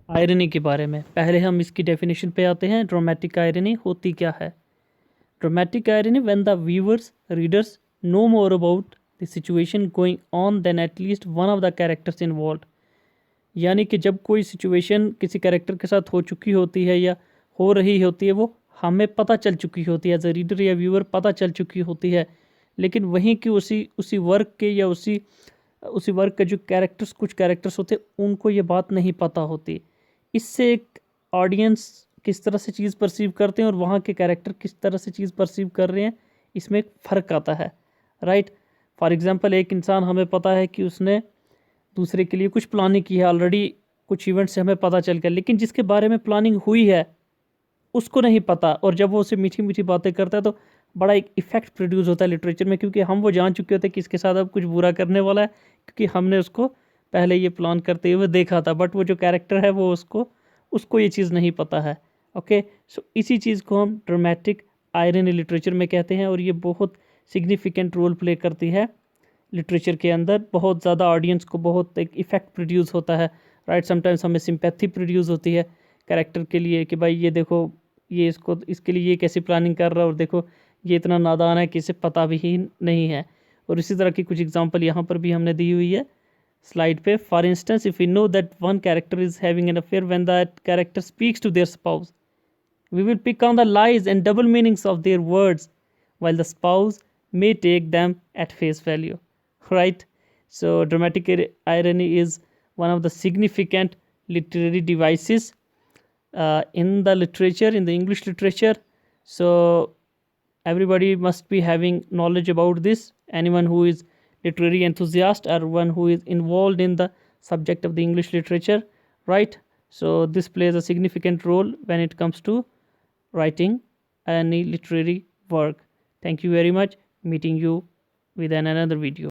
Irony के बारे में। पहले हम इसकी डेफिनेशन पे आते हैं। ड्रामेटिक आयरनी होती क्या है? Dramatic irony when the viewers readers know more about the situation going on than at least one of the characters involve. यानी कि जब कोई सिचुएशन किसी कैरेक्टर के साथ हो चुकी होती है या हो रही होती है, वो हमें पता चल चुकी होती है, एज अ रीडर या व्यूअर पता चल चुकी होती है, लेकिन वहीं की उसी वर्क के या उसी वर्क के जो कुछ कैरेक्टर्स होते हैं उनको ये बात नहीं पता होती। इससे एक ऑडियंस किस तरह से चीज़ परसीव करते हैं और वहाँ के कैरेक्टर किस तरह से चीज़ परसीव कर रहे हैं, इसमें एक फ़र्क आता है, राइट। फॉर एग्ज़ाम्पल, एक इंसान, हमें पता है कि उसने दूसरे के लिए कुछ प्लानिंग की है ऑलरेडी, कुछ इवेंट से हमें पता चल गया, लेकिन जिसके बारे में प्लानिंग हुई है उसको नहीं पता, और जब वो उसे मीठी मीठी बातें करता है तो बड़ा एक इफ़ेक्ट प्रोड्यूस होता है लिटरेचर में, क्योंकि हम वो जान चुके होते हैं कि इसके साथ अब कुछ बुरा करने वाला है, क्योंकि हमने उसको पहले ये प्लान करते हुए देखा था। बट वो जो कैरेक्टर है वो उसको ये चीज़ नहीं पता है। ओके, सो इसी चीज़ को हम ड्रामेटिक आयरनी लिटरेचर में कहते हैं, और ये बहुत सिग्निफिकेंट रोल प्ले करती है लिटरेचर के अंदर। बहुत ज़्यादा ऑडियंस को बहुत एक इफ़ेक्ट प्रोड्यूस होता है, राइट। समटाइम्स हमें सिंपैथी प्रोड्यूस होती है कैरेक्टर के लिए कि भाई ये देखो, ये इसके लिए ये कैसी प्लानिंग कर रहा है, और देखो ये इतना नादान है कि इसे पता भी ही नहीं है। और इसी तरह की कुछ एग्जांपल यहाँ पर भी हमने दी हुई है स्लाइड पे। For instance, if we know that one character is having an affair when that character speaks to their spouse, we will pick on the lies and double meanings of their words, while the spouse may take them at face value, right? So dramatic irony is one of the significant literary devices in the literature, in the English literature. So everybody must be having knowledge about this. Anyone who is literary enthusiast or one who is involved in the subject of the English literature, right? So this plays a significant role when it comes to writing any literary work. Thank you very much. Meeting you with another video.